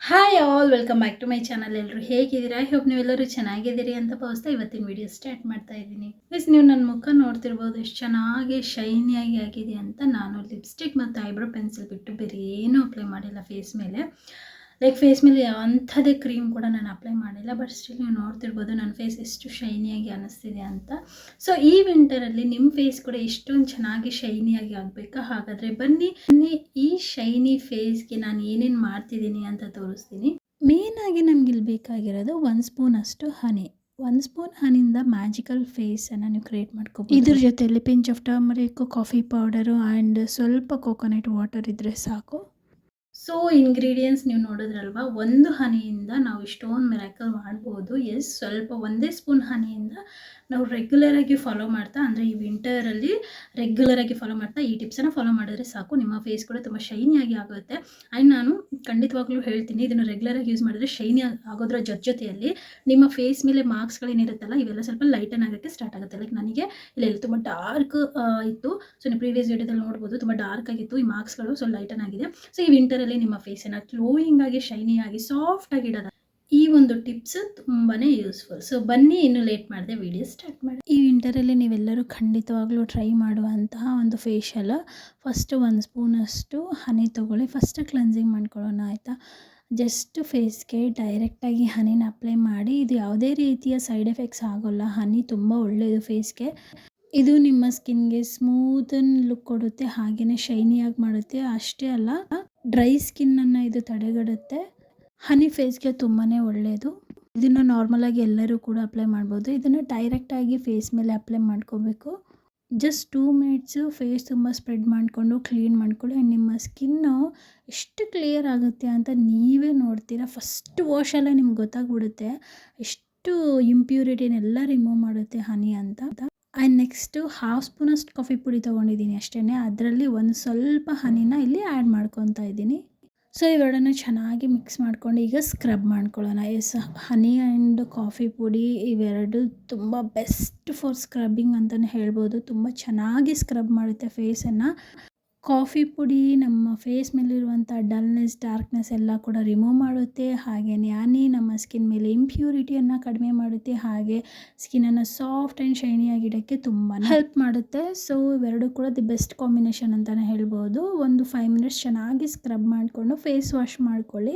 Hi all welcome back to my channel. ಎಲ್ಲರೂ ಹೇಗಿದ್ದೀರಾ? I hope ನೀವೆಲ್ಲರೂ ಚೆನ್ನಾಗಿದ್ದೀರಿ ಅಂತ ಭಾವಿಸ್ತಾ ಇವತ್ತಿನ ವಿಡಿಯೋ ಸ್ಟಾರ್ಟ್ ಮಾಡ್ತಾ ಇದ್ದೀನಿ. ಪ್ಲೀಸ್ ನೀವು ನನ್ನ ಮುಖ ನೋಡ್ತಿರ್ಬೋದು ಎಷ್ಟು ಚೆನ್ನಾಗಿ ಶೈನಿಯಾಗಿ ಆಗಿದೆ ಅಂತ. ನಾನು ಲಿಪ್ಸ್ಟಿಕ್ ಮತ್ತು ಐಬ್ರೋ ಪೆನ್ಸಿಲ್ ಬಿಟ್ಟು ಬೇರೆ ಏನೂ ಅಪ್ಲೈ ಮಾಡಿಲ್ಲ ಫೇಸ್ ಮೇಲೆ. ಫೇಸ್ ಮೇಲೆ ಅಂಥದ್ದೇ ಕ್ರೀಮ್ ಕೂಡ ನಾನು ಅಪ್ಲೈ ಮಾಡಿಲ್ಲ. ಬಟ್ ಸ್ಟಿಲ್ ನೀವು ನೋಡ್ತಿರ್ಬೋದು ನನ್ನ ಫೇಸ್ ಎಷ್ಟು ಶೈನಿಯಾಗಿ ಅನ್ನಿಸ್ತಿದೆ ಅಂತ. ಸೊ ಈ ವಿಂಟರಲ್ಲಿ ನಿಮ್ಮ ಫೇಸ್ ಕೂಡ ಎಷ್ಟೊಂದು ಚೆನ್ನಾಗಿ ಶೈನಿಯಾಗಿ ಆಗಬೇಕಾ? ಹಾಗಾದರೆ ಬನ್ನಿ ಈ ಶೈನಿ ಫೇಸ್ಗೆ ನಾನು ಏನೇನು ಮಾಡ್ತಿದ್ದೀನಿ ಅಂತ ತೋರಿಸ್ತೀನಿ. ಮೇನಾಗಿ ನಮ್ಗೆ ಇಲ್ಲಿ ಬೇಕಾಗಿರೋದು 1 ಸ್ಪೂನ್ ಅಷ್ಟು ಹನಿ. 1 ಸ್ಪೂನ್ ಹನಿಯಿಂದ ಮ್ಯಾಜಿಕಲ್ ಫೇಸನ್ನು ನೀವು ಕ್ರಿಯೇಟ್ ಮಾಡ್ಕೋಬೋದು. ಇದ್ರ ಜೊತೆಯಲ್ಲಿ pinch off turmeric, coffee powder and ಸ್ವಲ್ಪ ಕೋಕೋನಟ್ ವಾಟರ್ ಇದ್ದರೆ ಸಾಕು. ಸೊ ಇಂಗ್ರೀಡಿಯೆಂಟ್ಸ್ ನೀವು ನೋಡಿದ್ರಲ್ವಾ, ಒಂದು ಹನಿಯಿಂದ ನಾವು ಇಷ್ಟೊಂದು ಮಿರಾಕಲ್ ಮಾಡ್ಬೋದು. ಎಸ್, ಸ್ವಲ್ಪ ಒಂದೇ ಸ್ಪೂನ್ ಹನಿಯಿಂದ ನಾವು ರೆಗ್ಯುಲರಾಗಿ ಫಾಲೋ ಮಾಡ್ತಾ, ಅಂದರೆ ಈ ವಿಂಟರಲ್ಲಿ ರೆಗ್ಯುಲರಾಗಿ ಫಾಲೋ ಮಾಡ್ತಾ ಈ ಟಿಪ್ಸನ್ನು ಫಾಲೋ ಮಾಡಿದ್ರೆ ಸಾಕು, ನಿಮ್ಮ ಫೇಸ್ ಕೂಡ ತುಂಬ ಶೈನಿಯಾಗಿ ಆಗುತ್ತೆ. ಆ್ಯಂಡ್ ನಾನು ಖಂಡಿತವಾಗ್ಲೂ ಹೇಳ್ತೀನಿ, ಇದನ್ನು ರೆಗ್ಯುಲರಾಗಿ ಯೂಸ್ ಮಾಡಿದ್ರೆ ಶೈನಿ ಆಗೋದ್ರ ಜೊತೆಯಲ್ಲಿ ನಿಮ್ಮ ಫೇಸ್ ಮೇಲೆ ಮಾರ್ಕ್ಸ್ಗಳೇನಿರುತ್ತಲ್ಲ ಇವೆಲ್ಲ ಸ್ವಲ್ಪ ಲೈಟನ್ ಆಗೋಕ್ಕೆ ಸ್ಟಾರ್ಟ್ ಆಗುತ್ತೆ. ನನಗೆ ಇಲ್ಲೆಲ್ಲ ತುಂಬ ಡಾರ್ಕ್ ಇತ್ತು. ಸೊ ನೀವು ಪ್ರೀವಿಯಸ್ ವಿಡಿಯೋದಲ್ಲಿ ನೋಡ್ಬೋದು, ತುಂಬ ಡಾರ್ಕ್ ಆಗಿತ್ತು ಈ ಮಾರ್ಕ್ಸ್ಗಳು. ಸೊ ಲೈಟನ್ ಆಗಿದೆ. ಸೊ ಈ ವಿಂಟರಲ್ಲಿ ನಿಮ್ಮ ಫೇಸನ್ನು ಗ್ಲೋಯಿಂಗ್ ಆಗಿ, ಶೈನಿಯಾಗಿ, ಸಾಫ್ಟ್ ಆಗಿ ಇಡೋದು ಈ ಒಂದು ಟಿಪ್ಸ್ ತುಂಬಾ ಯೂಸ್ಫುಲ್. ಸೊ ಬನ್ನಿ, ಇನ್ನು ಲೇಟ್ ಮಾಡದೆ ವಿಡಿಯೋ ಸ್ಟಾರ್ಟ್ ಮಾಡಿ. ಈ ವಿಂಟರಲ್ಲಿ ನೀವೆಲ್ಲರೂ ಖಂಡಿತವಾಗ್ಲೂ ಟ್ರೈ ಮಾಡುವಂತಹ ಒಂದು ಫೇಶಿಯಲ್. ಫಸ್ಟು 1 ಸ್ಪೂನಷ್ಟು ಹನಿ ತೊಗೊಳ್ಳಿ. ಫಸ್ಟ್ ಕ್ಲೆನ್ಸಿಂಗ್ ಮಾಡ್ಕೊಳ್ಳೋಣ, ಆಯಿತಾ? ಜಸ್ಟ್ ಫೇಸ್ಗೆ ಡೈರೆಕ್ಟಾಗಿ ಹನಿನ ಅಪ್ಲೈ ಮಾಡಿ. ಇದು ಯಾವುದೇ ರೀತಿಯ ಸೈಡ್ ಎಫೆಕ್ಟ್ಸ್ ಆಗೋಲ್ಲ. ಹನಿ ತುಂಬ ಒಳ್ಳೆಯದು ಫೇಸ್ಗೆ. ಇದು ನಿಮ್ಮ ಸ್ಕಿನ್ಗೆ ಸ್ಮೂತನ್ ಲುಕ್ ಕೊಡುತ್ತೆ, ಹಾಗೆಯೇ ಶೈನಿಯಾಗಿ ಮಾಡುತ್ತೆ. ಅಷ್ಟೇ ಅಲ್ಲ, ಡ್ರೈ ಸ್ಕಿನ್ನನ್ನು ಇದು ತಡೆಗಟ್ಟುತ್ತೆ. ಹನಿ ಫೇಸ್ಗೆ ತುಂಬಾ ಒಳ್ಳೆಯದು. ಇದನ್ನು ನಾರ್ಮಲಾಗಿ ಎಲ್ಲರೂ ಕೂಡ ಅಪ್ಲೈ ಮಾಡ್ಬೋದು. ಇದನ್ನು ಡೈರೆಕ್ಟಾಗಿ ಫೇಸ್ ಮೇಲೆ ಅಪ್ಲೈ ಮಾಡ್ಕೋಬೇಕು. ಜಸ್ಟ್ 2 ಮಿನಿಟ್ಸು ಫೇಸ್ ತುಂಬ ಸ್ಪ್ರೆಡ್ ಮಾಡಿಕೊಂಡು ಕ್ಲೀನ್ ಮಾಡ್ಕೊಳ್ಳಿ. ನಿಮ್ಮ ಸ್ಕಿನ್ನು ಎಷ್ಟು ಕ್ಲಿಯರ್ ಆಗುತ್ತೆ ಅಂತ ನೀವೇ ನೋಡ್ತೀರಾ. ಫಸ್ಟ್ ವಾಶಲ್ಲೇ ನಿಮ್ಗೆ ಗೊತ್ತಾಗ್ಬಿಡುತ್ತೆ ಎಷ್ಟು ಇಂಪ್ಯೂರಿಟಿನೆಲ್ಲ ರಿಮೂವ್ ಮಾಡುತ್ತೆ ಹನಿ ಅಂತ. ಆ್ಯಂಡ್ ನೆಕ್ಸ್ಟು 1/2 ಸ್ಪೂನಷ್ಟು ಕಾಫಿ ಪುಡಿ ತೊಗೊಂಡಿದ್ದೀನಿ ಅಷ್ಟೇ. ಅದರಲ್ಲಿ ಒಂದು ಸ್ವಲ್ಪ ಹನಿನ ಇಲ್ಲಿ ಆ್ಯಡ್ ಮಾಡ್ಕೊತಾ ಇದ್ದೀನಿ. ಸೊ ಇವೆರಡನ್ನು ಚೆನ್ನಾಗಿ ಮಿಕ್ಸ್ ಮಾಡ್ಕೊಂಡು ಈಗ ಸ್ಕ್ರಬ್ ಮಾಡ್ಕೊಳ್ಳೋಣ. ಎಸ್, ಹನಿ ಆ್ಯಂಡ್ ಕಾಫಿ ಪುಡಿ ಇವೆರಡು ತುಂಬ ಬೆಸ್ಟ್ ಫಾರ್ ಸ್ಕ್ರಬ್ಬಿಂಗ್ ಅಂತಲೇ ಹೇಳ್ಬೋದು. ತುಂಬ ಚೆನ್ನಾಗಿ ಸ್ಕ್ರಬ್ ಮಾಡುತ್ತೆ ಫೇಸನ್ನು. ಕಾಫಿ ಪುಡಿ ನಮ್ಮ ಫೇಸ್ ಮೇಲಿರುವಂಥ ಡಲ್ನೆಸ್, ಡಾರ್ಕ್ನೆಸ್ ಎಲ್ಲ ಕೂಡ ರಿಮೂವ್ ಮಾಡುತ್ತೆ. ಹಾಗೆಯೇ ಹನಿ ನಮ್ಮ ಸ್ಕಿನ್ ಮೇಲೆ ಇಂಪ್ಯೂರಿಟಿಯನ್ನು ಕಡಿಮೆ ಮಾಡುತ್ತೆ. ಹಾಗೆ ಸ್ಕಿನ್ನನ್ನು ಸಾಫ್ಟ್ ಆ್ಯಂಡ್ ಶೈನಿಯಾಗಿಡೋಕ್ಕೆ ತುಂಬಾ ಹೆಲ್ಪ್ ಮಾಡುತ್ತೆ. ಸೊ ಇವೆರಡು ಕೂಡ ದಿ ಬೆಸ್ಟ್ ಕಾಂಬಿನೇಷನ್ ಅಂತಲೇ ಹೇಳ್ಬೋದು. ಒಂದು 5 ಮಿನಿಟ್ಸ್ ಚೆನ್ನಾಗಿ ಸ್ಕ್ರಬ್ ಮಾಡಿಕೊಂಡು ಫೇಸ್ ವಾಶ್ ಮಾಡ್ಕೊಳ್ಳಿ.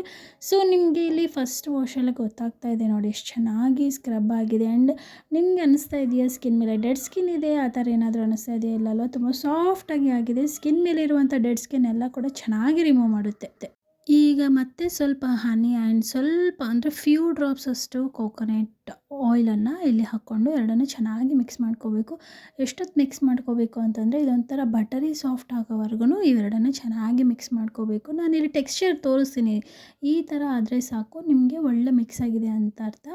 ಸೊ ನಿಮಗೆ ಇಲ್ಲಿ ಫಸ್ಟ್ ವಾಶಲ್ಲಿ ಗೊತ್ತಾಗ್ತಾ ಇದೆ ನೋಡಿ ಎಷ್ಟು ಚೆನ್ನಾಗಿ ಸ್ಕ್ರಬ್ ಆಗಿದೆ. ಆ್ಯಂಡ್ ನಿಮಗೆ ಅನ್ನಿಸ್ತಾ ಇದೆಯಾ ಸ್ಕಿನ್ ಮೇಲೆ ಡೆಡ್ ಸ್ಕಿನ್ ಇದೆ ಆ ಥರ ಏನಾದರೂ ಅನ್ನಿಸ್ತಾ ಇದೆಯಾ? ಇಲ್ಲಲ್ವ, ತುಂಬ ಸಾಫ್ಟಾಗಿ ಆಗಿದೆ. ಸ್ಕಿನ್ ಮೇಲೆ ಇರುವಂಥ ಡೆಡ್ ಸ್ಕಿನ್ ಎಲ್ಲ ಕೂಡ ಚೆನ್ನಾಗಿ ರಿಮೂವ್ ಮಾಡುತ್ತೆ. ಈಗ ಮತ್ತೆ ಸ್ವಲ್ಪ ಹನಿ ಆ್ಯಂಡ್ ಸ್ವಲ್ಪ ಅಂದರೆ ಫ್ಯೂ ಡ್ರಾಪ್ಸ್ ಅಷ್ಟು ಕೋಕೋನಟ್ ಆಯಿಲನ್ನು ಇಲ್ಲಿ ಹಾಕ್ಕೊಂಡು ಎರಡನ್ನೂ ಚೆನ್ನಾಗಿ ಮಿಕ್ಸ್ ಮಾಡ್ಕೋಬೇಕು. ಎಷ್ಟೊತ್ತು ಮಿಕ್ಸ್ ಮಾಡ್ಕೋಬೇಕು ಅಂತಂದರೆ ಇದೊಂಥರ ಬಟರಿ ಸಾಫ್ಟ್ ಆಗೋವರೆಗೂ ಇವೆರಡನ್ನು ಚೆನ್ನಾಗಿ ಮಿಕ್ಸ್ ಮಾಡ್ಕೋಬೇಕು. ನಾನಿಲ್ಲಿ ಟೆಕ್ಸ್ಚರ್ ತೋರಿಸ್ತೀನಿ, ಈ ಥರ ಆದರೆ ಸಾಕು, ನಿಮಗೆ ಒಳ್ಳೆ ಮಿಕ್ಸ್ ಆಗಿದೆ ಅಂತ ಅರ್ಥ.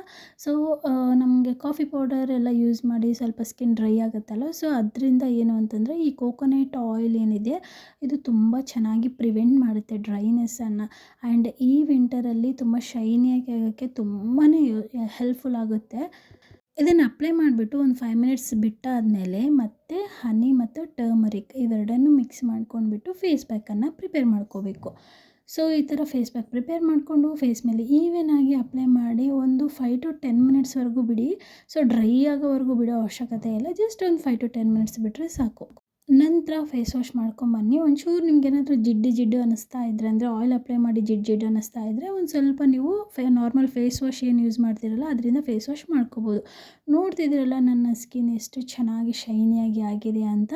ಸೊ ನಮಗೆ ಕಾಫಿ ಪೌಡರ್ ಎಲ್ಲ ಯೂಸ್ ಮಾಡಿ ಸ್ವಲ್ಪ ಸ್ಕಿನ್ ಡ್ರೈ ಆಗುತ್ತಲ್ಲ, ಸೊ ಅದರಿಂದ ಏನು ಅಂತಂದರೆ ಈ ಕೋಕೋನಟ್ ಆಯಿಲ್ ಏನಿದೆ ಇದು ತುಂಬ ಚೆನ್ನಾಗಿ ಪ್ರಿವೆಂಟ್ ಮಾಡುತ್ತೆ ಡ್ರೈನೆಸ್ಸನ್ನು. ಆ್ಯಂಡ್ ಈ ವಿಂಟರಲ್ಲಿ ತುಂಬ ಶೈನಿಯಾಗಿ ಆಗೋಕ್ಕೆ ತುಂಬಾ ಹೆಲ್ಪ್ಫುಲ್ ಆಗುತ್ತೆ. ಇದನ್ನು ಅಪ್ಲೈ ಮಾಡಿಬಿಟ್ಟು ಒಂದು 5 ಮಿನಿಟ್ಸ್ ಬಿಟ್ಟಾದಮೇಲೆ ಮತ್ತೆ ಹನಿ ಮತ್ತು ಟರ್ಮರಿಕ್ ಇವೆರಡನ್ನು ಮಿಕ್ಸ್ ಮಾಡ್ಕೊಂಡ್ಬಿಟ್ಟು ಫೇಸ್ ಪ್ಯಾಕನ್ನು ಪ್ರಿಪೇರ್ ಮಾಡ್ಕೋಬೇಕು. ಸೊ ಈ ಥರ ಫೇಸ್ ಪ್ಯಾಕ್ ಪ್ರಿಪೇರ್ ಮಾಡಿಕೊಂಡು ಫೇಸ್ ಮೇಲೆ ಈವನಾಗಿ ಅಪ್ಲೈ ಮಾಡಿ ಒಂದು 5 to 10 ಮಿನಿಟ್ಸ್ವರೆಗೂ ಬಿಡಿ. ಸೊ ಡ್ರೈ ಆಗೋವರೆಗೂ ಬಿಡೋ ಅವಶ್ಯಕತೆ ಇಲ್ಲ, ಜಸ್ಟ್ ಒಂದು 5 to 10 ಮಿನಿಟ್ಸ್ ಬಿಟ್ಟರೆ ಸಾಕು. ನಂತರ ಫೇಸ್ ವಾಶ್ ಮಾಡ್ಕೊಂಬನ್ನಿ. ಒಂಚೂರು ನಿಮ್ಗೇನಾದರೂ ಜಿಡ್ಡು ಅನ್ನಿಸ್ತಾ ಇದ್ದರೆ, ಅಂದರೆ ಆಯಿಲ್ ಅಪ್ಲೈ ಮಾಡಿ ಜಿಡ್ಡು ಅನ್ನಿಸ್ತಾ ಇದ್ದರೆ ಒಂದು ಸ್ವಲ್ಪ ನೀವು ನಾರ್ಮಲ್ ಫೇಸ್ ವಾಶ್ ಏನು ಯೂಸ್ ಮಾಡ್ತಿರಲ್ಲ ಅದರಿಂದ ಫೇಸ್ ವಾಶ್ ಮಾಡ್ಕೋಬೋದು. ನೋಡ್ತಿದ್ದೀರಲ್ಲ ನನ್ನ ಸ್ಕಿನ್ ಎಷ್ಟು ಚೆನ್ನಾಗಿ ಶೈನಿಯಾಗಿ ಆಗಿದೆ ಅಂತ.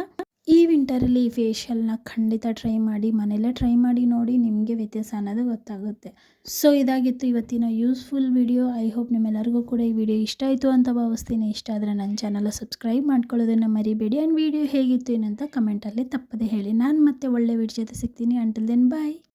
ಈ ವಿಂಟರಲ್ಲಿ ಈ ಫೇಶಿಯಲ್ನ ಖಂಡಿತ ಟ್ರೈ ಮಾಡಿ, ಮನೆಯಲ್ಲೇ ಟ್ರೈ ಮಾಡಿ ನೋಡಿ, ನಿಮಗೆ ವ್ಯತ್ಯಾಸ ಅನ್ನೋದು ಗೊತ್ತಾಗುತ್ತೆ. ಸೊ ಇದಾಗಿತ್ತು ಇವತ್ತಿನ ಯೂಸ್ಫುಲ್ ವಿಡಿಯೋ. ಐ ಹೋಪ್ ನಿಮ್ಮೆಲ್ಲರಿಗೂ ಕೂಡ ಈ ವಿಡಿಯೋ ಇಷ್ಟ ಆಯಿತು ಅಂತ ಭಾವಿಸ್ತೀನಿ. ಇಷ್ಟ ಆದರೆ ನನ್ನ ಚಾನಲ್ ಸಬ್ಸ್ಕ್ರೈಬ್ ಮಾಡ್ಕೊಳ್ಳೋದನ್ನು ಮರಿಬೇಡಿ. ಆ್ಯಂಡ್ ವಿಡಿಯೋ ಹೇಗಿತ್ತು ಏನಂತ ಕಮೆಂಟಲ್ಲಿ ತಪ್ಪದೆ ಹೇಳಿ. ನಾನು ಮತ್ತೆ ಒಳ್ಳೆ ವಿಡಿಯೋ ಜೊತೆ ಸಿಗ್ತೀನಿ. ಅಂಟಿಲ್ ದೆನ್ ಬಾಯ್.